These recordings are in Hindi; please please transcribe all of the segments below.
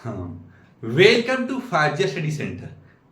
हाँ, welcome to five study centre.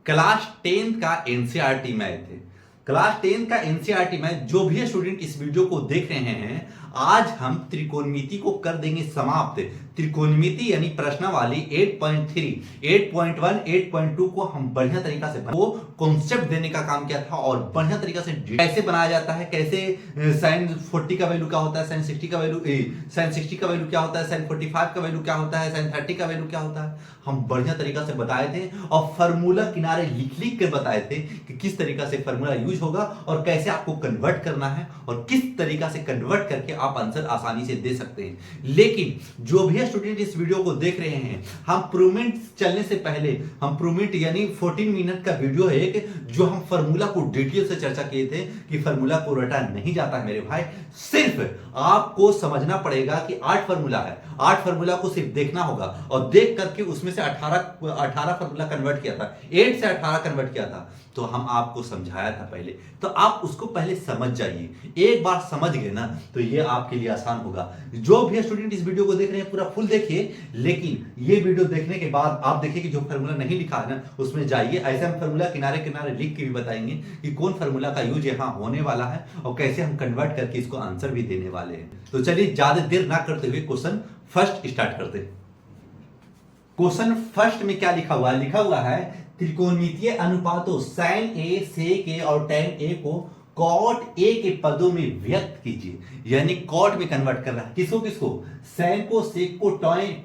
Class 10 का एनसीईआरटी मैथ है। क्लास 10 का एनसीईआरटी मैथ जो भी स्टूडेंट इस वीडियो को देख रहे हैं, आज हम त्रिकोणमिति को कर देंगे समाप्त। त्रिकोणमिति यानी प्रश्नावली 8.3, 8.1, 8.2 को हम बढ़िया तरीका से वो कॉन्सेप्ट देने का काम किया था और बढ़िया तरीका से कैसे बनाया जाता है, कैसे साइन 40 का वैल्यू क्या होता है, साइन 60 का वैल्यू क्या होता है, साइन 45 का वैल्यू क्या होता है, साइन 30 का वैल्यू क्या होता है, हम बढ़िया तरीका से बताए थे और फार्मूला किनारे लिख लिख कर बताए थे कि किस तरीका से फार्मूला यूज होगा और कैसे आपको कन्वर्ट करना है और किस तरीका से कन्वर्ट करके आप आंसर आसानी से दे सकते हैं। लेकिन जो भी स्टूडेंट इस वीडियो को देख रहे हैं, हम प्रूवमेंट चलने से पहले हम प्रूवमेंट यानी 14 मिनट का वीडियो है एक, जो हम फार्मूला को डिटेल से चर्चा किए थे कि फार्मूला को रटा नहीं जाता है मेरे भाई। सिर्फ आपको समझना पड़ेगा कि 8 फार्मूला है, 8 फार्मूला को सिर्फ देखना होगा और देख करके उसमें से 18 फार्मूला कन्वर्ट किया था, 8 से 18 कन्वर्ट किया था, तो हम आपको समझाया था पहले, तो आप उसको पहले समझ जाइए। एक बार समझ गए ना तो ये आपके लिए आसान होगा। जो भी स्टूडेंट इस वीडियो को देख रहे हैं पूरा फुल देखिए, लेकिन ये वीडियो देखने के बाद आप देखिए कि जो फार्मूला नहीं लिखा है ना उसमें जाइए। ऐसे हम फार्मूला किनारे किनारे लिख के भी बताएंगे कि कौन फार्मूला का यूज यहाँ होने वाला है और कैसे हम कन्वर्ट करके इसको आंसर भी देने वाले हैं। तो चलिए ज्यादा देर ना करते हुए क्वेश्चन फर्स्ट स्टार्ट करते हैं। क्वेश्चन फर्स्ट में क्या लिखा हुआ है? लिखा हुआ है त्रिकोणमितीय अनुपातों sin a sec a और tan a को cot a के पदों में व्यक्त कीजिए। यानी कॉट में कन्वर्ट कर रहा है, किसको किसको? सैन को, सेक को,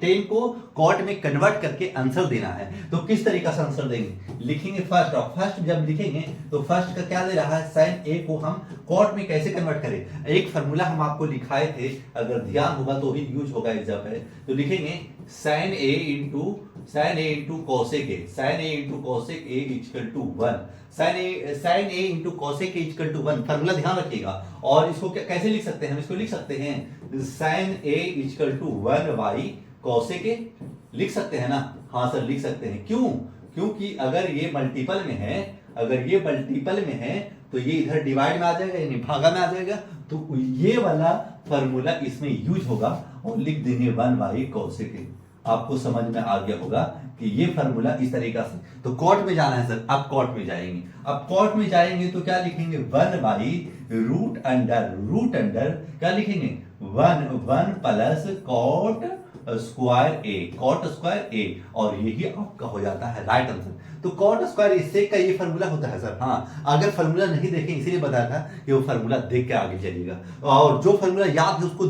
टेन को कॉट में कन्वर्ट करके आंसर देना है। तो किस तरीका से आंसर देंगे? लिखेंगे फर्स्ट, और फर्स्ट जब लिखेंगे तो फर्स्ट का क्या दे रहा है? साइन ए को हम कॉट में कैसे कन्वर्ट करें? एक फार्मूला हम आपको लिखाए थे, अगर ध्यान होगा तो ही यूज होगा एग्जाम है। तो लिखेंगे sine A into cosec A, sine A into cosec A equal to 1, sine A into cosec A equal to 1। Formula ध्यान रखिएगा। और इसको कैसे लिख सकते हैं? हम इसको लिख सकते हैं sine A equal to 1 by cosec A, लिख सकते हैं ना? हाँ सर लिख सकते हैं। क्यों? क्योंकि अगर ये मल्टीपल में है, अगर ये मल्टीपल में है तो ये इधर डिवाइड में आ जाएगा यानी भागा में आ जाएगा, तो ये वाला फार्मूला इसमें यूज होगा और लिख देंगे 1 बाई कॉसेक ए। आपको समझ में आ गया होगा कि ये फार्मूला इस तरीका से। तो कॉट में जाना है सर, अब कॉट में जाएंगे। अब कॉट में जाएंगे तो क्या लिखेंगे? 1 बाई रूट अंडर क्या लिखेंगे? 1 प्लस कॉट स्क्वायर ए, कॉट स्क्वायर ए, और यही आपका हो जाता है राइट आंसर। तो कॉट स्क्वायर ए सेक का ये फार्मूला होता है सर। हाँ, अगर फार्मूला नहीं देखें इसीलिए बताया था कि वो फार्मूला देख के आगे चलिएगा, और जो फार्मूला याद है उसको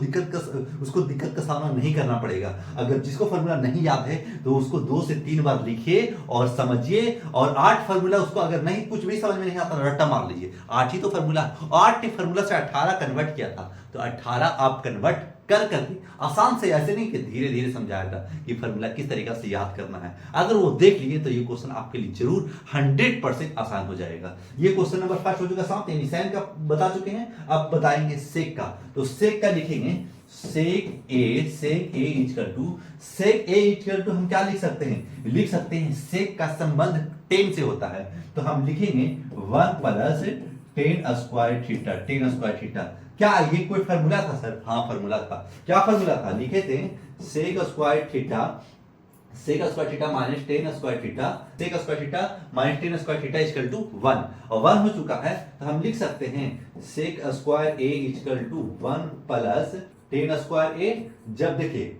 दिक्कत का सामना नहीं करना पड़ेगा। अगर जिसको फार्मूला नहीं याद है तो उसको 2 से 3 बार लिखिए और समझिए, और 8 फार्मूला उसको अगर नहीं कुछ भी समझ में नहीं आता रट्टा मार लीजिए। 8 ही तो फार्मूला, 8 ने फार्मूला से 18 कन्वर्ट किया था, तो 18 आप कन्वर्ट कर करके आसान से, ऐसे नहीं कि धीरे धीरे समझाया था कि फार्मूला किस तरीका से याद करना है। अगर वो देख लिए तो ये क्वेश्चन आपके लिए जरूर 100% आसान हो जाएगा। ये क्वेश्चन नंबर फर्स्ट हो चुका साथ, यानी साइन का बता चुके हैं। अब बताएंगे सेक का। तो सेक का लिखेंगे सेक ए इक्वल टू हम क्या लिख सकते हैं? लिख सकते हैं सेक का संबंध टेन से होता है, तो हम लिखेंगे 1 प्लस टेन स्क्वायर थीटा। क्या ये कोई फार्मूला था सर? हाँ फार्मूला था। क्या फार्मूला था? लिखे थे sec square theta minus tan square theta, sec square theta minus tan square theta equal to 1, और 1 हो चुका है तो हम लिख सकते हैं sec square A equal to 1 plus tan square A. जब देखिए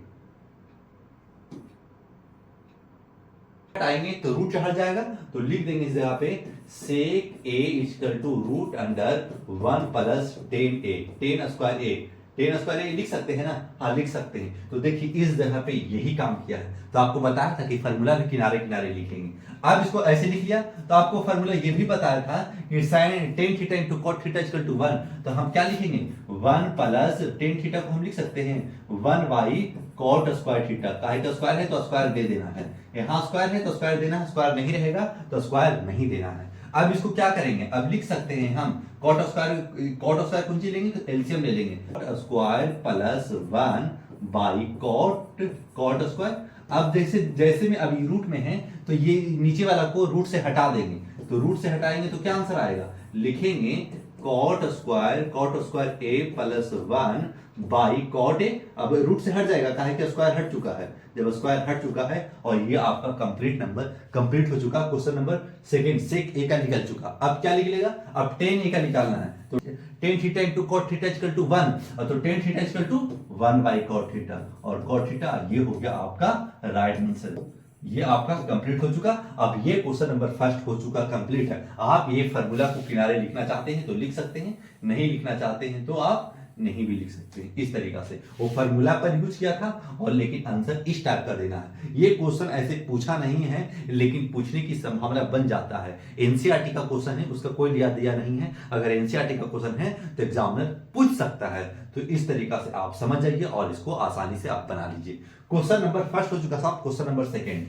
हटाएंगे तो रूट हट जाएगा, तो लिख देंगे इस जगह पे sec A equal to root under 1 plus tan square A लिख सकते हैं ना? हाँ लिख सकते हैं। तो देखिए इस जगह पे यही काम किया है। तो आपको बताया था कि फार्मूला भी किनारे किनारे लिखेंगे। अब इसको ऐसे लिख लिया तो आपको फार्मूला ये भी बताया था कि sine tan theta into cot theta equal to 1, तो हम क्या लिखेंगे? 1 प्लस टेन थीटा को हम लिख सकते हैं 1 बाई कॉट स्क्वायर थीटा। काहे का स्क्वायर है तो स्क्वायर दे देना है, यहाँ स्क्वायर है तो स्क्वायर देना है, स्क्वायर नहीं रहेगा तो स्क्वायर नहीं देना है। अब इसको क्या करेंगे? अब लिख सकते हैं हम कॉट स्क्वायर कुंजी लेंगे तो एलसीएम ले लेंगे, square plus 1 by cot square. अब जैसे में अभी रूट में है तो ये नीचे वाला को रूट से हटा देंगे, तो रूट से हटाएंगे तो क्या आंसर आएगा? लिखेंगे cot square A plus 1 by cot A. अब रूट से हट जाएगा, काहे कि स्क्वायर हट चुका है। जब स्क्वायर हट चुका है और ये आपका कंप्लीट हो चुका। क्वेश्चन नंबर सेकंड, सेक ए का निकल चुका। अब क्या निकलेगा, अब टेन ए का निकालना है। तो tan theta into cot theta equal to 1, और तो tan theta equal to 1 by cot theta, और कॉट थीटा ये हो गया आपका राइट आंसर। ये आपका कंप्लीट हो चुका। अब ये क्वेश्चन नंबर फर्स्ट हो चुका, कंप्लीट है। आप ये फार्मूला को किनारे लिखना चाहते हैं तो लिख सकते हैं, नहीं लिखना चाहते हैं तो आप नहीं भी लिख सकते हैं। इस तरीका से वो फार्मूला पर यूज किया था, और लेकिन आंसर इस टाइप का देना है। ये क्वेश्चन ऐसे पूछा नहीं है, लेकिन पूछने की संभावना बन जाता है। एनसीईआरटी का क्वेश्चन है, उसका कोई लिया दिया नहीं है। अगर एनसीईआरटी का क्वेश्चन है तो एग्जामिनर पूछ सकता है। तो इस तरीका से आप समझ जाइए और इसको आसानी से आप बना लीजिए। क्वेश्चन नंबर फर्स्ट हो चुका साहब। क्वेश्चन नंबर सेकेंड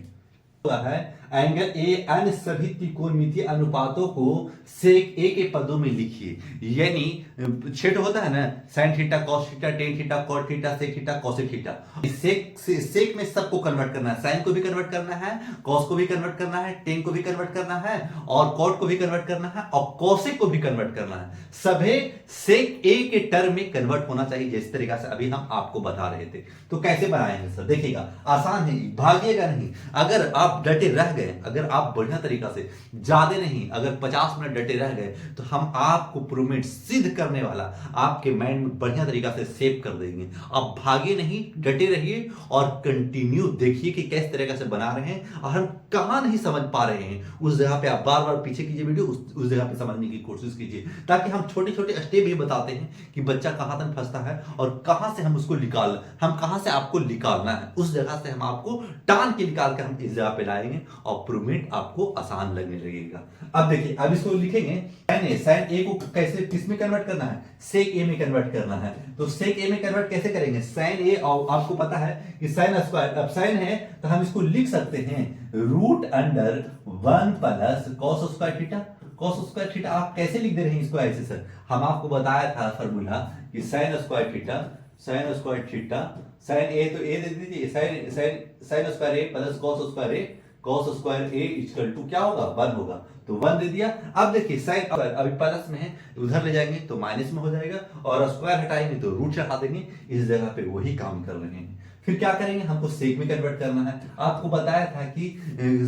है एंगल ए एन सभी त्रिकोणमितीय अनुपातों को सेक ए के पदों में लिखिए। यानी छेद होता है ना, sine theta cos theta tan theta cot theta sec theta cosec theta. Sec में सबको कन्वर्ट करना है, साइन को भी कन्वर्ट करना है, कॉस को भी कन्वर्ट करना है, टेन को भी कन्वर्ट करना है, और कॉट को भी कन्वर्ट करना है, और कोसेक को भी कन्वर्ट करना है। सभी सेक ए के टर्म में कन्वर्ट होना चाहिए, जिस तरीका से अभी हम आपको बता रहे थे। तो कैसे बनाएंगे सर, देखिएगा आसान है, भागिएगा नहीं। अगर आप डटे रह गए, अगर आप बढ़िया तरीका से, ज्यादा नहीं, अगर 50 मिनट डटे रह गए तो हम आपको प्रूवमेंट सिद्ध करने वाला आपके माइंड में बढ़िया तरीका से सेव कर देंगे। आप भागे नहीं, डटे रहिए और कंटिन्यू देखिए कि किस तरीके से बना रहे हैं और हम कहां नहीं समझ पा रहे हैं, उस जगह पे आप बार बार पीछे कीजिए वीडियो, उस जगह पे समझने की कोशिश कीजिए, ताकि हम छोटे छोटे स्टेप ये बताते हैं कि बच्चा कहां तक फंसता है और कहां से हम उसको हम कहां से आपको निकालना है, उस जगह से हम आपको टान के निकाल कर हम इस जगह पे लाएंगे और प्रूवमेंट आपको आसान लगने लगेगा। अब देखिए, अब इसको लिखेंगे साइन ए को कैसे किस में कन्वर्ट करना है, सेक ए में कन्वर्ट करना है। तो सेक ए में कन्वर्ट कैसे करेंगे, साइन ए, और आपको पता है कि साइन स्क्वायर, अब साइन है तो हम इसको लिख सकते हैं root under 1 plus cos square theta. Cos square theta आप कैसे लिख दे रहे हैं इसको ऐसे सर, हम आपको बताया था फॉर्मूला कि sine square theta, sine square theta, sine A तो ए दे दीजिए, sine square A plus cos square A, cos square A equal to क्या होगा, 1 होगा, तो 1 दे दिया। अब देखिए साइन अभी प्लस में है, उधर ले जाएंगे तो माइनस में हो जाएगा, और स्क्वायर हटाएंगे तो रूट चढ़ा देंगे। इस जगह पे वही काम कर रहे हैं। फिर क्या करेंगे, हमको सेक में कन्वर्ट करना है। आपको बताया था कि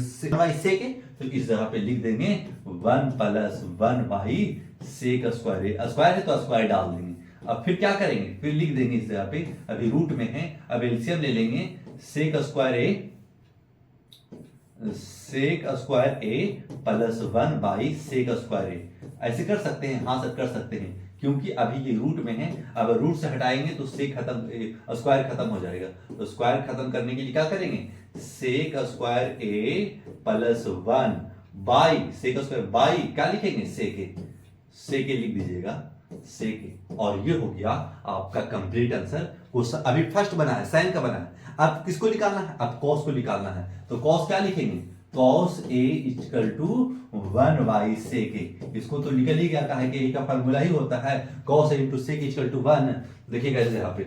सेक है तो इस जगह पे लिख देंगे 1 plus 1 by sec square A, square है तो स्क्वायर डाल देंगे। अब फिर क्या करेंगे, फिर लिख देंगे इस जगह पे, अभी रूट में है, अब एलसीएम ले लेंगे, sec square A plus 1 by sec square A. ऐसे कर सकते हैं, हाँ सर कर सकते हैं, क्योंकि अभी ये रूट में है, अब रूट से हटाएंगे तो सेक खत्म, स्क्वायर खत्म हो जाएगा। तो स्क्वायर खत्म करने के लिए क्या करेंगे, sec square A plus 1 by sec square by क्या लिखेंगे, सेक ए लिख दीजिएगा, सेक ए। और ये हो गया आपका कंप्लीट आंसर। क्वेश्चन अभी फर्स्ट बना है, साइन का बना है, अब किसको निकालना है, अब कॉस को निकालना है। तो कॉस क्या लिखेंगे, cos A equal to 1 by sec A. इसको तो निकल ही गया, कहा कि ए का फार्मूला ही होता है cos A into sec equal to 1। देखिएगा इस जगह पे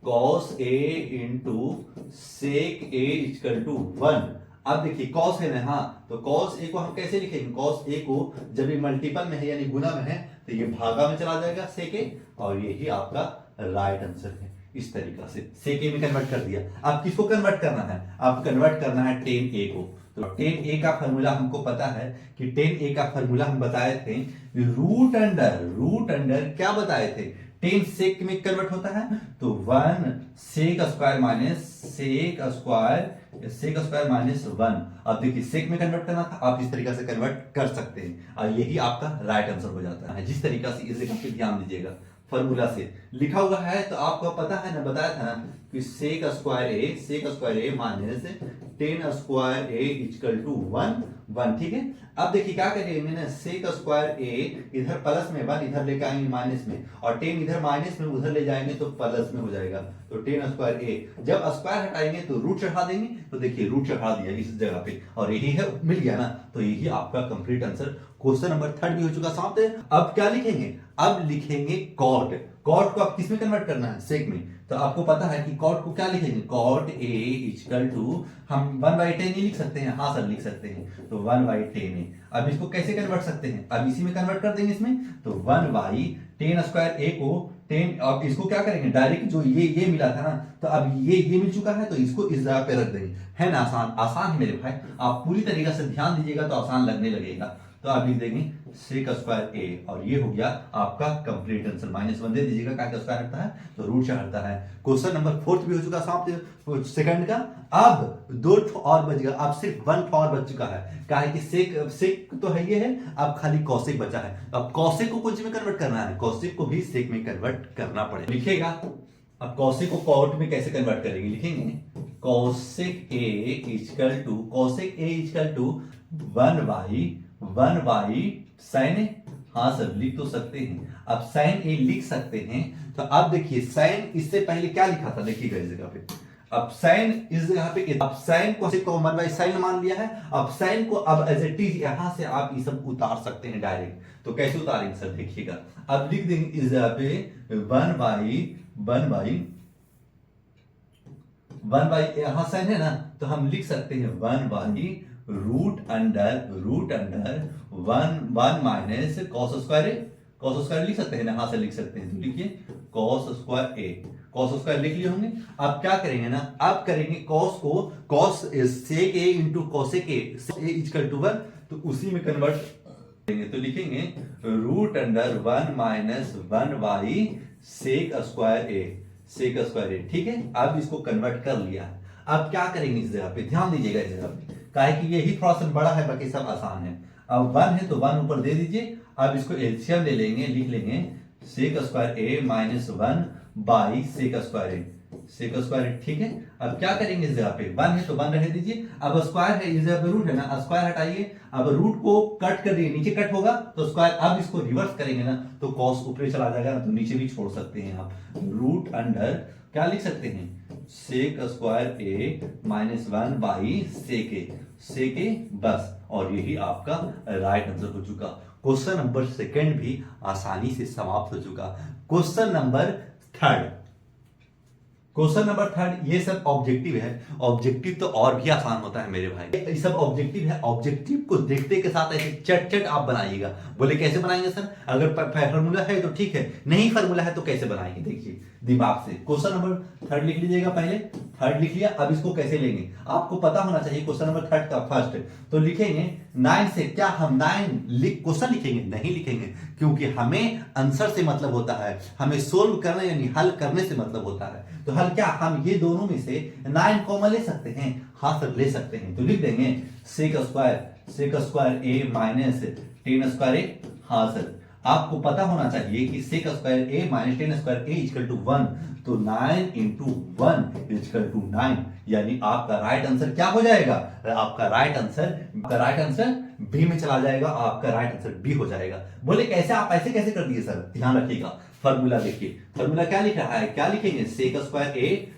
cos A into sec A equal to 1। अब देखिए कॉस है ना, हाँ, तो कॉस ए को हम कैसे लिखेंगे, कॉस ए को जब ये मल्टीपल में है यानी गुना में है तो ये भागा में चला जाएगा सेक ए, और यही आपका राइट आंसर है। इस तरीका से सेक ए में कन्वर्ट कर दिया। अब किसको कन्वर्ट करना है, आप कन्वर्ट करना है टेन ए को। तो टेन ए का फॉर्मूला हमको पता है कि टेन ए का फॉर्मूला हम बताए थे रूट अंडर क्या बताए थे, टेन सेक में कन्वर्ट होता है तो 1 sec square minus sec square minus 1। अब देखिए सेक में कन्वर्ट करना था, आप इस तरीका से कन्वर्ट कर सकते हैं और यही आपका राइट आंसर हो जाता है। जिस तरीका से इस जगह पे ध्यान दीजिएगा, फॉर्मूला से लिखा हुआ है तो आपको पता है ना, बताया था ना कि sec square A minus tan square A equal to 1। ठीक है, अब देखिए क्या करेंगे ना, सेक स्क्वायर ए इधर प्लस में 1 इधर लेके आएंगे माइनस में, और टेन इधर माइनस में उधर ले जाएंगे तो प्लस में हो जाएगा। तो टेन स्क्वायर ए, जब स्क्वायर हटाएंगे तो रूट चढ़ा देंगे, तो देखिए रूट चढ़ा दिया इस जगह पे, और यही है, मिल गया ना। तो यही आपका कंप्लीट आंसर। क्वेश्चन नंबर 3 भी हो चुका समाप्त। अब क्या लिखेंगे, अब लिखेंगे कॉट। कॉट को आप किस में कन्वर्ट करना है, सेक में। तो आपको पता है कि कॉट को क्या लिखेंगे, कॉट ए इक्वल टू, हम 1/10 ही लिख सकते हैं, हाँ सर लिख सकते हैं, तो 1/10 ए। अब इसको कैसे कन्वर्ट सकते हैं, अब इसी में कन्वर्ट कर देंगे इसमें, तो 1/10² ए को 10, अब इसको क्या करेंगे डायरेक्ट, जो ये मिला था ना, तो अब ये मिल चुका है, तो इसको इस जगह पे रख देंगे, है ना, आसान आसान है मेरे भाई, आप पूरी तरीके से ध्यान दीजिएगा तो आसान लगने लगेगा। तो आप लिख देंगे sec² ए, और ये हो गया आपका कंप्लीट आंसर। -1 दे दीजिएगा, क्या स्क्वायर हटता है तो रूट से हटता है। क्वेश्चन नंबर 4 भी हो चुका साहब सेकंड का। अब 2 और बच गया, अब सिर्फ 1 और बच चुका है, क्या है कि सेक तो है ये है, अब खाली कौशिक बचा है। अब कौशिक को कुछ में कन्वर्ट करना है, कौशिक को भी सेक में कन्वर्ट करना पड़ेगा, लिखेगा। अब कौशिक को कॉट में कैसे कन्वर्ट करेंगे, लिखेंगे कौशिक ए इक्वल टू 1/sin ए, हाँ सर लिख तो सकते हैं, अब sin ए लिख सकते हैं। तो अब देखिए sin इससे पहले क्या लिखा था, देखिएगा इस जगह पे, अब sin इस जगह पे, अब sin को 1/sin मान लिया है, अब sin को अब एज इट इज यहां से आप ये सब उतार सकते हैं डायरेक्ट। तो कैसे उतारेंगे सर, देखिएगा, अब लिख देंगे इस जगह पे 1/, यहां sin है ना, तो हम लिख सकते हैं 1/√1 माइनस cos² ए, cos² लिख सकते हैं ना, हाँ से लिख सकते हैं, तो लिखिए cos² ए, cos² लिख लिए होंगे। अब क्या करेंगे ना, अब करेंगे cos को cos sec a into cosec a equal to 1, तो उसी में कन्वर्ट करेंगे, तो लिखेंगे √1 माइनस 1/sec² ए, ठीक है। अब इसको कन्वर्ट कर लिया, अब क्या करेंगे इस जगह पे, ध्यान दीजिएगा इस जगह पे, काहे कि यही थोड़ा सा बड़ा है, बाकी सब आसान है। अब 1 है तो 1 ऊपर दे दीजिए, अब इसको एलसीएम ले लेंगे, लिख लेंगे sec² A minus 1/sec² A, sec² ए, ठीक है। अब क्या करेंगे इस जगह पे, 1 है तो 1 रह दीजिए, अब स्क्वायर है इस जगह पे रूट है ना, स्क्वायर हटाइए, अब रूट को कट कर दिए, नीचे कट होगा तो स्क्वायर, अब इसको रिवर्स करेंगे ना तो कॉस ऊपर चला जाएगा ना, तो नीचे भी छोड़ सकते हैं आप, रूट अंडर क्या लिख सकते हैं sec² ए माइनस 1/sec ए, बस, और यही आपका राइट आंसर हो चुका। क्वेश्चन नंबर सेकंड भी आसानी से समाप्त हो चुका। क्वेश्चन नंबर थर्ड, ये सब ऑब्जेक्टिव है, ऑब्जेक्टिव तो और भी आसान होता है मेरे भाई, ये सब ऑब्जेक्टिव है, ऑब्जेक्टिव को देखते के साथ ऐसे चट आप बनाइएगा। बोले कैसे बनाएंगे सर, अगर फार्मूला है तो ठीक है, नहीं फार्मूला है तो कैसे बनाएंगे, देखिए दिमाग से। क्वेश्चन नंबर 3 लिख लीजिएगा, पहले 3 लिख लिया, अब इसको कैसे लेंगे आपको पता होना चाहिए। क्वेश्चन नंबर 3 का फर्स्ट तो लिखेंगे 9 से, क्या हम 9 क्वेश्चन लिखेंगे, नहीं लिखेंगे, क्योंकि हमें आंसर से मतलब होता है, हमें सोल्व करने यानी हल करने से मतलब होता है। तो हल क्या, हम ये दोनों में से 9 कॉमन ले सकते हैं, हाँ सर ले सकते हैं, तो लिख देंगे sec² ए माइनस 10² ए, हाँ सर आपको पता होना चाहिए कि sec² A minus 10² A equal to 1, तो 9 इंटू 1 इक्वल टू 9, यानी आपका राइट आंसर क्या हो जाएगा, आपका राइट आंसर बी में चला जाएगा, आपका राइट आंसर बी हो जाएगा। बोले कैसे, आप ऐसे कैसे कर दिए सर, ध्यान रखिएगा, फॉर्मूला देखिए, फॉर्मूला क्या लिख रहा है, क्या लिखेंगे sec² A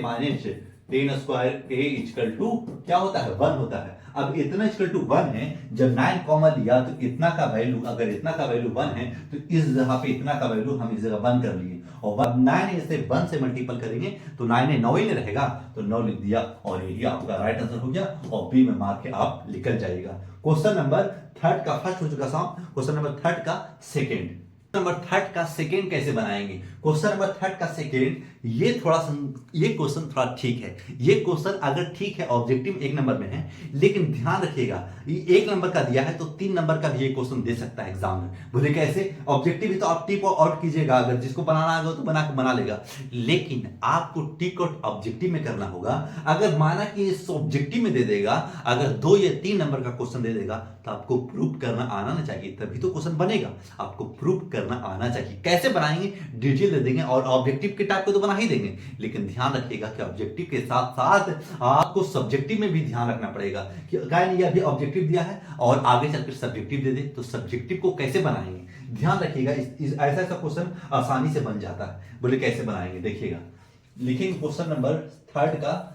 minus 10² A equal to क्या होता है 1 होता है। अब इतना इक्वल टू 1 है, जब 9 कॉमन लिया तो इतना का वैल्यू, अगर इतना का वैल्यू 1 है तो इस जगह पे इतना का वैल्यू हम इस जगह 1 कर लिए, और 9 इसे 1 से मल्टीपल करेंगे तो 9 ने 9 ही में रहेगा, तो 9 लिख दिया, और यही आपका राइट आंसर हो गया, और बी में मार के आप निकल जाएगा। क्वेश्चन नंबर 3 का फर्स्ट हो चुका साहब, क्वेश्चन नंबर 3 का सेकेंड, नंबर 3 का सेकेंड कैसे बनाएंगे। क्वेश्चन नंबर 3 का सेकेंड, ये क्वेश्चन थोड़ा ठीक है, ये क्वेश्चन अगर ठीक है ऑब्जेक्टिव 1 नंबर में है, लेकिन ध्यान रखिएगा ये 1 नंबर का दिया है तो 3 नंबर का भी ये क्वेश्चन दे सकता है एग्जाम में। बोले कैसे, ऑब्जेक्टिव ही तो आप टिक आउट कीजिएगा, अगर जिसको बनाना आएगा तो बना लेगा, लेकिन आपको टिक आउट ऑब्जेक्टिव में करना होगा। अगर माना कि इस ऑब्जेक्टिव में दे देगा, अगर 2 या 3 नंबर का क्वेश्चन दे देगा, तो आपको प्रूफ करना आना चाहिए, तभी तो क्वेश्चन बनेगा, आपको प्रूफ करना आना चाहिए। कैसे बनाएंगे डिटेल दे देंगे, और ऑब्जेक्टिव के टाइप को तो बना ही देंगे, लेकिन ध्यान रखिएगा कि ऑब्जेक्टिव के साथ साथ आपको सब्जेक्टिव में भी ध्यान रखना पड़ेगा कि क्या नहीं, अभी ऑब्जेक्टिव दिया है और आगे चलकर सब्जेक्टिव दे दे, तो सब्जेक्टिव को कैसे बनाएंगे, ध्यान रखिएगा, ऐसा क्वेश्चन आसानी से बन जाता है। बोले कैसे बनाएंगे, देखिएगा, लिखेंगे क्वेश्चन नंबर 3 का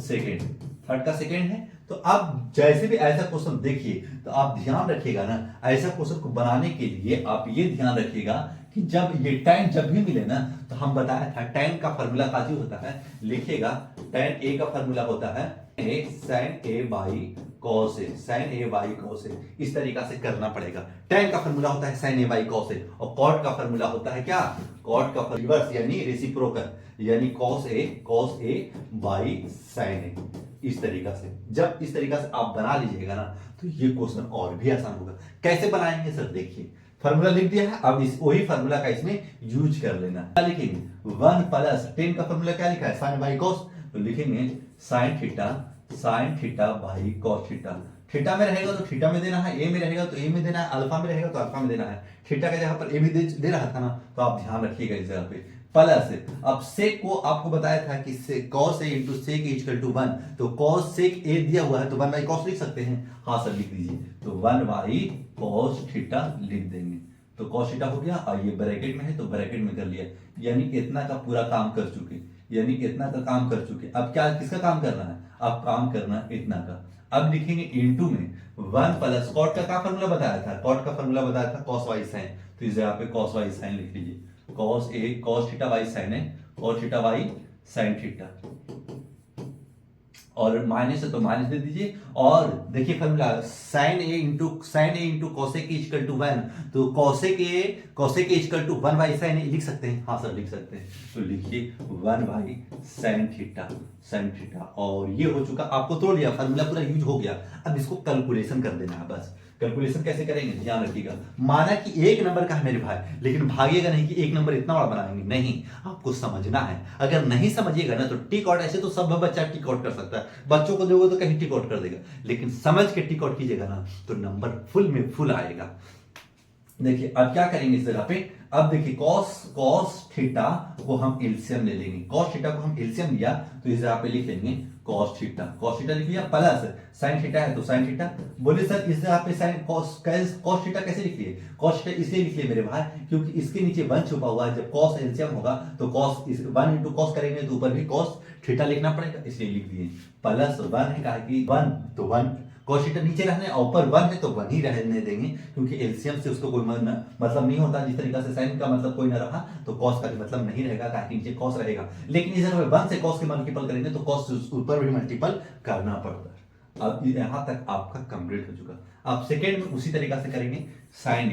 सेकेंड है, तो आप जैसे भी ऐसा क्वेश्चन देखिए तो आप ध्यान रखिएगा ना, ऐसा क्वेश्चन को बनाने के लिए आप ये ध्यान रखिएगा कि जब ये tan जब भी मिले ना तो हम बताया था tan का फॉर्मूला काजी होता है, लिखिएगा tan a का फॉर्मूला होता है a sin a by cos a, sin a by cos a। इस तरीका से करना पड़ेगा। tan का फॉर्मूला होता है sin a by cos a और cot का फॉर्मूला होता है क्या, cot का रिवर्स यानी रेसिप्रोकल यानी cos a by sin a। इस तरीका से जब इस तरीका से आप बना लीजिएगा ना तो ये क्वेश्चन और भी आसान होगा। कैसे बनाएंगे सर, देखिए फॉर्मूला लिख दिया है, अब इस वही फॉर्मूला का इसमें यूज कर लेना। क्या लिखेंगे, 1 प्लस tan का फॉर्मूला क्या लिखा है, sin बाई cos, तो लिखेंगे sin theta by cos theta. Theta में रहेगा तो थीटा में देना है, ए में रहेगा तो ए में देना है, अल्फा में रहेगा तो अल्फा में देना है। थीटा का जगह पर ए भी दे रहा था ना, तो आप ध्यान रखिएगा इस जगह पे। प्लस अब सेक को आपको बताया था कि cos a into sec equal to 1, तो cos सेक a दिया हुआ है तो 1 बाई cos लिख सकते हैं। हाँ सर लिख दीजिए, तो 1 बाई cos थीटा लिख देंगे। तो cos थीटा हो गया और ये ब्रैकेट में है तो ब्रैकेट में कर लिया, यानी इतना का पूरा काम कर चुके, यानी इतना का काम कर चुके। अब क्या किसका काम करना है, अब काम करना इतना का। अब लिखेंगे इनटू में 1 प्लस cot का क्या फॉर्मूला बताया था, cot का फॉर्मूला बताया था cos y sin, तो इस जगह पे cos y sin लिख लीजिए, cos थीटा बाई sin है, cos theta by sin theta, और माइनस है तो माइनस दे दीजिए। और देखिए formula sin a into cosec equal to 1, तो cosec a equal to 1 by sin a लिख सकते हैं। हाँ सर लिख सकते हैं, तो लिखिए 1 बाई sin थीटा, और ये हो चुका, आपको तोड़ लिया, फॉर्मूला पूरा यूज हो गया। अब इसको कैलकुलेशन कर देना है बस। कैलकुलेशन कैसे करेंगे ध्यान रखिएगा, माना कि एक नंबर का है मेरे भाई, लेकिन भागिएगा नहीं कि एक नंबर इतना बड़ा बनाएंगे, नहीं, आपको समझना है। अगर नहीं समझिएगा ना तो टिक आउट, ऐसे तो सब बच्चा टिक आउट कर सकता है, बच्चों को दोगे तो कहीं टिक आउट कर देगा, लेकिन समझ के टिक आउट कीजिएगा ना तो नंबर फुल में फुल आएगा। देखिए अब क्या करेंगे इस जगह पे, अब देखिए cos थीटा को हम एलसीएम ले लेंगे, cos थीटा को हम एलसीएम लिया तो इस जगह पे लिख लेंगे cos थीटा लिख लिया, प्लस sin थीटा है तो sin थीटा। बोले सर इस जगह पे sin cos थीटा कैसे लिख लिए, cos थीटा इसलिए लिख लिए मेरे भाई क्योंकि इसके नीचे 1 छुपा हुआ है, जब cos एलसीएम होगा तो cos 1 इंटू cos करेंगे तो ऊपर भी cos थीटा लिखना पड़ेगा, इसलिए लिख दिए। प्लस 1 है, कहा कि 1 तो 1 cos थीटा नीचे रहने और ऊपर 1 है तो 1 ही रहने देंगे, क्योंकि एलसीएम से उसको कोई मतलब नहीं होता। जिस तरीके से sin का मतलब कोई ना रहा तो cos का भी मतलब नहीं रहेगा, ताकि नीचे cos रहेगा, लेकिन इस जगह 1 से cos के मल्टीपल करेंगे तो cos ऊपर भी मल्टीपल करना पड़ता है। अब यहां तक आपका कंप्लीट हो चुका। अब सेकेंड में उसी तरीका से करेंगे, sin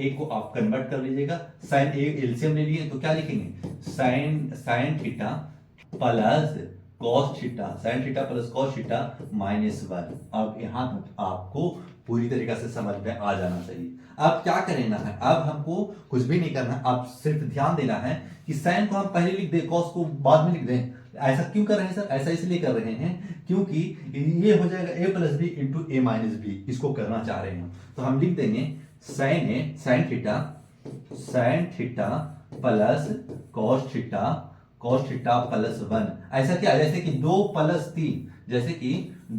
a को आप कन्वर्ट कर लीजिएगा, sin a एलसीएम ले लिए तो क्या लिखेंगे, sin theta plus cos theta, sin theta plus cos theta minus 1। अब यहां तक आपको पूरी तरीके से समझ में आ जाना चाहिए। अब क्या करना है, अब हमको कुछ भी नहीं करना, अब सिर्फ ध्यान देना है कि sin को हम पहले लिख दें, cos को बाद में लिख दें। ऐसा क्यों कर रहे हैं सर, ऐसा इसलिए कर रहे हैं क्योंकि ये हो जाएगा a plus B into A minus B, इसको करना चाह रहे हैं तो हम लिख देंगे sin theta plus cos theta plus 1। ऐसा क्या, जैसे कि 2 प्लस 3, जैसे कि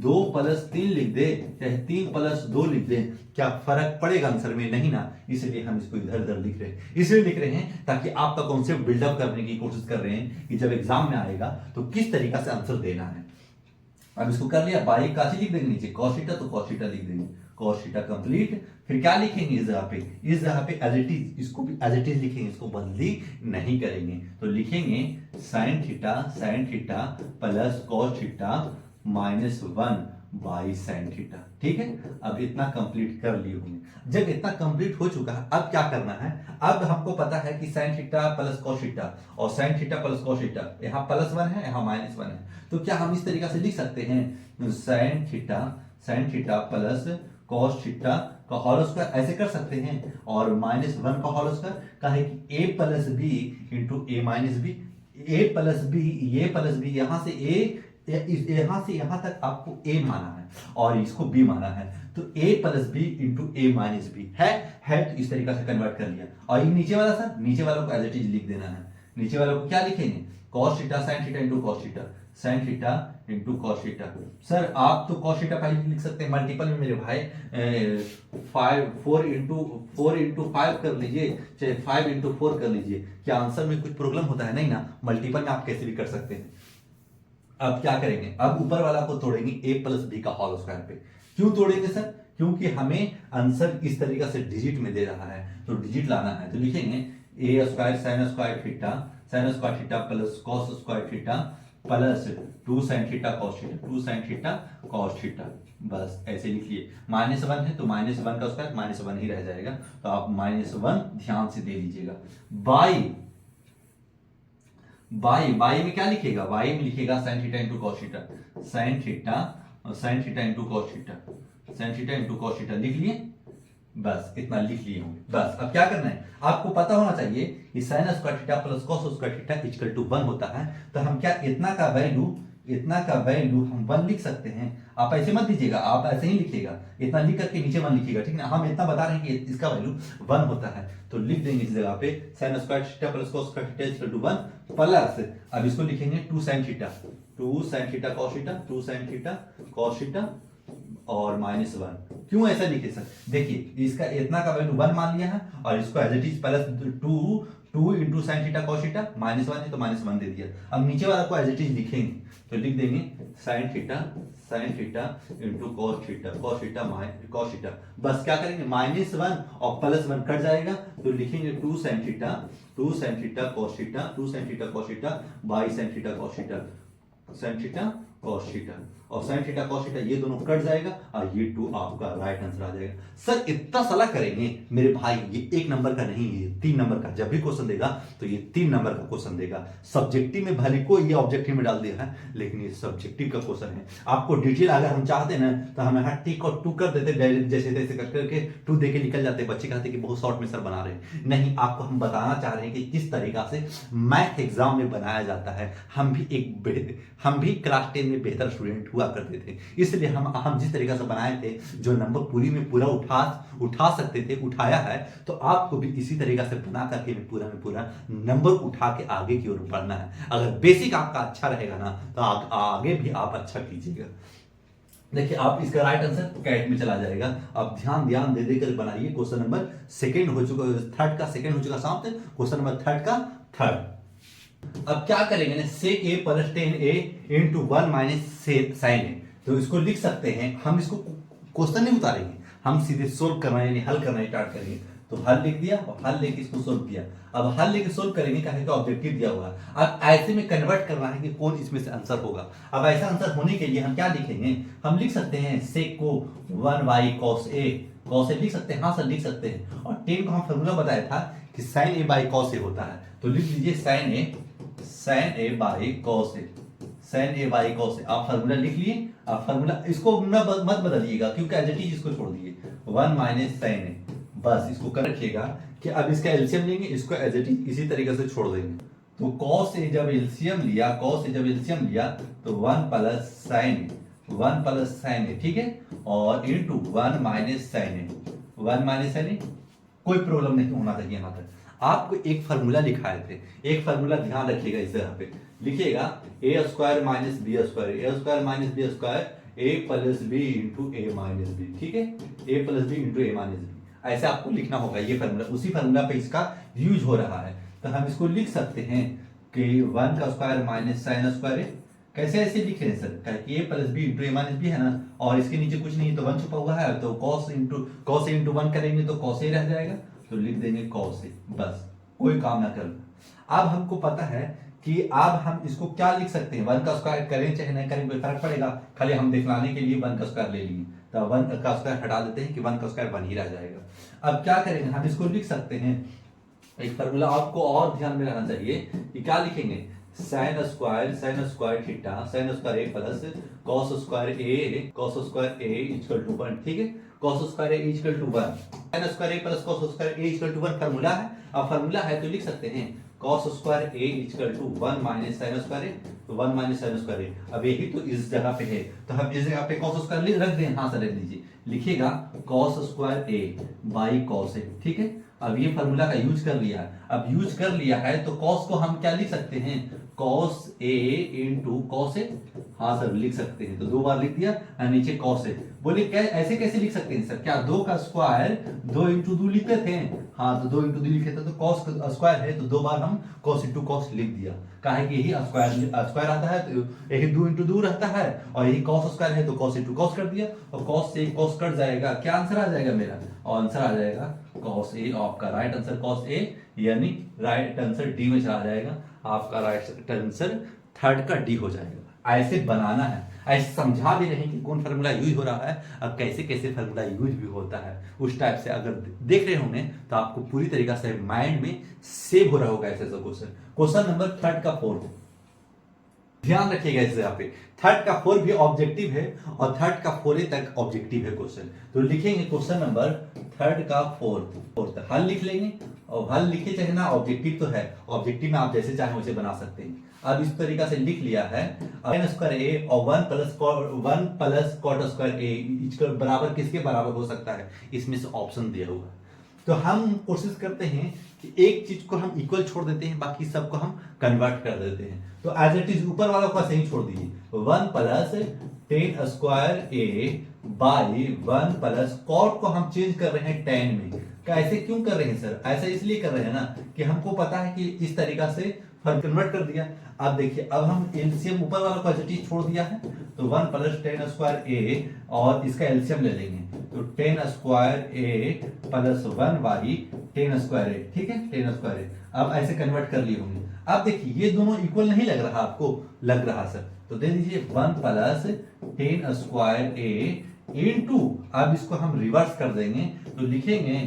2 प्लस 3 लिख दे चाहे 3 प्लस 2 लिख दे, क्या फर्क पड़ेगा आंसर में, नहीं ना। इसलिए हम इसको इधर उधर लिख रहे हैं, इसलिए लिख रहे हैं ताकि आपका कॉन्सेप्ट बिल्डअप करने की कोशिश कर रहे हैं कि जब एग्जाम में आएगा तो किस तरीका से आंसर देना है। अब इसको कर लिया, बाई काची लिख देंगे नीचे cos थीटा, तो cos थीटा लिख देंगे, cos थीटा कंप्लीट। फिर क्या लिखेंगे इस जगह पे एज इट इज, इसको भी एज इट इज लिखेंगे, इसको बदली नहीं करेंगे। तो लिखेंगे sin theta plus cos theta minus 1 by sin theta. ठीक है, अब इतना कंप्लीट कर लिए होंगे। जब इतना कंप्लीट हो चुका है, अब क्या करना है, अब हमको पता है कि sin theta plus cos theta और sin theta plus cos theta, यहाँ प्लस 1 है यहाँ माइनस 1 है, तो क्या हम इस तरीके से लिख सकते हैं sin theta plus cos theta का होल स्क्वायर, ऐसे कर सकते हैं, और माइनस 1 का होल स्क्वायर कहे कि a plus B into A minus B, A plus B यहाँ से यहां तक आपको a माना है और इसको b माना है, तो a plus B into A minus B है तो इस तरीके से कन्वर्ट कर लिया। और ये नीचे वाला सर, नीचे वालों को एज इट इज लिख देना है। नीचे वालों को क्या लिखेंगे, cos theta sin theta into cos theta, sin theta into cos theta. Sir आप तो cos थीटा पहले लिख सकते हैं, मल्टीपल में मेरे भाई 4 इंटू 5 कर लीजिए, चाहे 5 इंटू 4 कर लीजिए, क्या आंसर में कुछ प्रॉब्लम होता है, नहीं ना। मल्टीपल में आप कैसे भी कर सकते हैं। अब क्या करेंगे, अब ऊपर वाला को तोड़ेंगे a प्लस बी का होल स्क्वायर पे। क्यों तोड़ेंगे सर, क्योंकि हमें आंसर इस तरीके से डिजिट में दे रहा है, तो डिजिट लाना है। तो लिखेंगे A square sine square theta plus cos square theta plus 2 sin theta cos theta. बस ऐसे लिख लिए। -1 है तो -1 का स्क्वायर -1 ही रह जाएगा, तो आप -1 ध्यान से दे लीजिएगा। बाई में क्या लिखेगा? बाई में लिखेगा sin theta into cos theta, sin theta into cos theta लिख लिए। बस इतना लिख लिए होंगे। बस अब क्या करना है, आपको पता होना चाहिए कि sin square theta plus cos square theta equal to 1 होता है। तो हम क्या इतना का वैल्यू हम 1 लिख सकते हैं। आप ऐसे मत दीजिएगा, आप ऐसे ही लिखिएगा, इतना लिख करके नीचे 1 लिखिएगा, ठीक ना। हम इतना बता रहे हैं कि इसका वैल्यू 1 होता है, तो लिख देंगे इस जगह पे sin square theta plus cos square theta equal to 1 plus, अब इसको लिखेंगे 2 sin थीटा कॉस थीटा और -1। क्यों ऐसा लिखे सर? देखिए इसका इतना का वैल्यू 1 मान लिया है और इसको as it is plus 2 into sine theta cos theta, -1 है तो -1 दे दिया। अब नीचे वाला को एज इट इज लिखेंगे, तो लिख देंगे sine theta into cos theta. बस क्या करेंगे, -1 और +1 कट जाएगा, तो लिखेंगे 2 sin theta cos theta by sin theta cos theta और sin थीटा cos थीटा ये दोनों कट जाएगा और ये 2 आपका राइट आंसर आ जाएगा। सर इतना सलाह करेंगे मेरे भाई, ये 1 नंबर का नहीं, ये 3 नंबर का। जब भी क्वेश्चन देगा तो ये 3 नंबर का क्वेश्चन देगा। सब्जेक्टिव में भले को ये ऑब्जेक्टिव में डाल दिया है, लेकिन ये सब्जेक्टिव का क्वेश्चन है। आपको डिटेल अगर हम चाहते ना तो हम यहाँ टिक और 2 कर देते, डायरेक्ट जैसे तैसे करके 2 दे के निकल जाते। बच्चे कहते कि बहुत शॉर्ट में सर बना रहे हैं। नहीं, आपको हम बताना चाह रहे हैं कि किस तरीका से मैथ एग्जाम में बनाया जाता है। हम भी क्लास 10 में बेहतर स्टूडेंट हुआ करते थे, इसलिए हम जिस तरीके से बनाए थे, जो नंबर पूरी में पूरा उठा सकते थे, उठाया है। तो आपको भी इसी तरीके से बना करके पूरा में पूरा नंबर उठा के आगे की ओर बढ़ना है। अगर बेसिक आपका अच्छा रहेगा ना तो आगे भी आप अच्छा कीजिएगा। देखिए आप इसका राइट आंसर कैट में चला जाएगा। आप ध्यान दे देकर बनाइए। क्वेश्चन नंबर सेकंड हो चुका, थर्ड का सेकंड हो चुका समाप्त। क्वेश्चन नंबर थर्ड का थर्ड। अब क्या करेंगे ना, sec a plus 10a into 1 minus sine A, तो इसको लिख सकते हैं। हम इसको क्वेश्चन नहीं उतारेंगे, हम सीधे सोल्व करना यानी हल करना स्टार्ट करेंगे। तो हल लिख दिया और हल लेके इसको सोल्व किया। अब हल लेके सोल्व करेंगे, कहें तो ऑब्जेक्टिव दिया हुआ है। अब ऐसे में कन्वर्ट करना है कि कौन इसमें से आंसर होगा। अब ऐसा आंसर होने के लिए हम क्या लिखेंगे, हम लिख सकते हैं sec को 1 cos a लिख सकते हैं। हाँ सर लिख सकते हैं। और 10 को हम फॉर्मूला बताया था कि sin a by cos a होता है, तो लिख लीजिए sin a by cos a। आप फार्मूला लिख लिए। आप फार्मूला इसको मत बदलिएगा, क्योंकि एज इट इज इसको छोड़ दिए 1 माइनस sin a। बस इसको कर रखिएगा कि अब इसका एलसीएम लेंगे, इसको एज इट इज इसी तरीके से छोड़ देंगे। तो cos a जब एलसीएम लिया तो 1 प्लस sin a, ठीक है, और इनटू 1 माइनस sin a। कोई प्रॉब्लम नहीं होना चाहिए यहाँ तक। आपको एक फार्मूला लिखाए थे, एक फार्मूला ध्यान रखिएगा। इस जगह पे लिखिएगा a square minus B square a plus B into a minus B, ठीक है, a plus B into a minus B. ऐसे आपको लिखना होगा। ये फार्मूला, उसी फार्मूला पे इसका यूज हो रहा है। तो हम इसको लिख सकते हैं कि 1 का square minus sine square a। कैसे ऐसे लिख रहे हैं सर, कि a plus B into a minus B है ना, और इसके नीचे कुछ नहीं तो 1 छुपा हुआ है, तो cos a इंटू 1 करेंगे तो cos a रह जाएगा, तो लिख देंगे cos a। बस कोई काम ना करना। अब हमको पता है कि अब हम इसको क्या लिख सकते हैं, 1 का स्क्वायर करें चाहे नहीं करें कोई फर्क पड़ेगा, खाली हम दिखलाने के लिए 1 का स्क्वायर ले लिए। तो 1 का स्क्वायर हटा देते हैं कि 1 का स्क्वायर 1 ही रह जाएगा। अब क्या करेंगे, हम इसको लिख सकते हैं एक फार्मूला आपको और ध्यान में रहना चाहिए कि क्या लिखेंगे, sin square theta a plus cos square a equal to 1, ठीक है, cos square a equal to 1, sin square a plus cos square a equal to 1 formula है। अब फार्मूला है तो लिख सकते हैं cos square a equal to 1 minus sin square a, तो 1 माइनस sin स्क्वायर a। अब यही तो इस जगह पे है, तो हम इस जगह पे cos स्क्वायर रख दें। हाँ सर रख दीजिए, लिखिएगा cos square a by cos a, ठीक है। अब ये फार्मूला का यूज कर लिया है। अब यूज कर लिया है तो cos को हम क्या लिख सकते हैं, cos A into cos A. हाँ सर लिख सकते हैं, तो 2 बार लिख दिया और नीचे कॉस ए। बोले क्या ऐसे कैसे लिख सकते हैं सर, क्या 2 का स्क्वायर 2 इंटू 2 लिखते थे? हाँ तो 2 इंटू 2 लिखे थे, तो कॉस का स्क्वायर है तो 2 बार हम कॉस इंटू कॉस लिख दिया। काहे कि यही स्क्वायर आता है तो यही 2 इंटू 2 रहता है, और यही कॉस स्क्वायर है तो कॉस इंटू कॉस कर दिया, और कॉस से कॉस कट जाएगा। क्या आंसर आ जाएगा मेरा? और आंसर आ जाएगा कॉस ए। आपका राइट आंसर कॉस ए, यानी राइट आंसर डी में चला जाएगा। आपका राइट आंसर थर्ड का डी हो जाएगा। ऐसे बनाना है, ऐसे समझा भी रहे कि कौन फार्मूला यूज हो रहा है और कैसे कैसे फार्मूला यूज भी होता है। उस टाइप से अगर देख रहे होंगे तो आपको पूरी तरीका से माइंड में सेव हो रहा होगा ऐसे क्वेश्चन। क्वेश्चन नंबर थर्ड का फोर्थ, ध्यान रखिएगा इस जगह पे। थर्ड का 4 भी ऑब्जेक्टिव है और थर्ड का 4 तक ऑब्जेक्टिव है क्वेश्चन। तो लिखेंगे क्वेश्चन नंबर थर्ड का फोर्थ हल लिख लेंगे, और हल लिखे चाहे ना, ऑब्जेक्टिव तो है, ऑब्जेक्टिव में आप जैसे चाहे वैसे बना सकते हैं। अब इस तरीका से लिख लिया है n स्क्वायर ए और 1 प्लस कॉट स्क्वायर ए इसके बराबर किसके बराबर हो सकता है, इसमें से ऑप्शन दिया हुआ है। तो हम कोशिश करते हैं कि एक चीज को हम इक्वल छोड़ देते हैं, बाकी सबको हम कन्वर्ट कर देते हैं। तो एज इट इज ऊपर वाला को सही छोड़ दीजिए, 1 plus 10 square A by 1 plus cot को हम चेंज कर रहे हैं 10 में। ऐसे क्यों कर रहे हैं सर? ऐसा इसलिए कर रहे हैं ना कि हमको पता है कि इस तरीका से कन्वर्ट कर दिया। अब देखिए, अब हम एलसीएम ऊपर वाला को एज इट इज छोड़ दिया है, तो 1 प्लस 10 स्क्वायर ए और इसका एलसीएम ले लेंगे, तो 10 square A plus 1 by 10 square A. ठीक है, 10 स्क्वायर ए। अब ऐसे कन्वर्ट कर लिए होंगे। अब देखिए ये दोनों इक्वल नहीं लग रहा आपको, लग रहा सर, तो दे दीजिए 1 प्लस 10 स्क्वायर ए इंटू, अब इसको हम रिवर्स कर देंगे तो लिखेंगे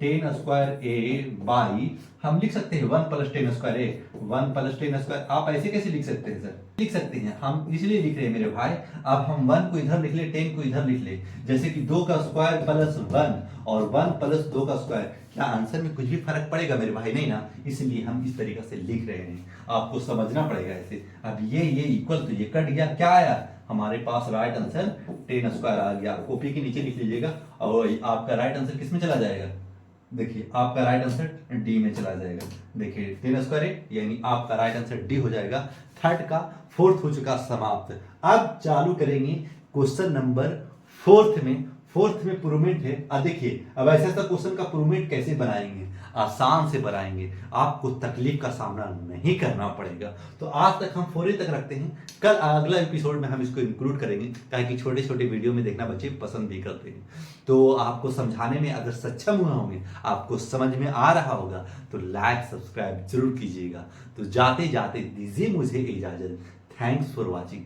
10 स्क्वायर ए बाई, हम लिख सकते हैं 1 प्लस 10 स्क्वायर ए, 1 प्लस 10 स्क्वायर। आप ऐसे कैसे लिख सकते हैं सर? लिख सकते हैं, हम इसलिए लिख रहे हैं मेरे भाई। अब हम 1 को इधर लिख ले, 10 को इधर लिख ले, जैसे कि 2 का स्क्वायर प्लस 1 और 1 प्लस 2 का स्क्वायर। क्या आंसर में कुछ भी फर्क पड़ेगा मेरे भाई? नहीं ना, इसलिए हम इस तरीका से लिख रहे हैं। आपको समझना पड़ेगा ऐसे। अब ये इक्वल, तो ये कट गया, क्या आया हमारे पास? राइट आंसर 10 स्क्वायर आ गया। कॉपी के नीचे लिख लीजिएगा, और आपका राइट आंसर किस में चला जाएगा? देखिए आपका राइट आंसर डी में चला जाएगा। देखिए 10 स्क्वायर है, यानी आपका राइट आंसर डी हो जाएगा। थर्ड का फोर्थ हो चुका समाप्त। अब चालू करेंगे क्वेश्चन नंबर फोर्थ में प्रूवमेंट है। अब देखिए, अब ऐसा क्वेश्चन का प्रूवमेंट कैसे बनाएंगे? आसान से बनाएंगे, आपको तकलीफ का सामना नहीं करना पड़ेगा। तो आज तक हम 4 तक रखते हैं, कल अगला एपिसोड में हम इसको इंक्लूड करेंगे, ताकि छोटे छोटे वीडियो में देखना बच्चे पसंद भी करते हैं। तो आपको समझाने में अगर सक्षम हुआ होंगे, आपको समझ में आ रहा होगा, तो लाइक सब्सक्राइब जरूर कीजिएगा। तो जाते जाते दीजिए मुझे इजाजत। Thanks for watching.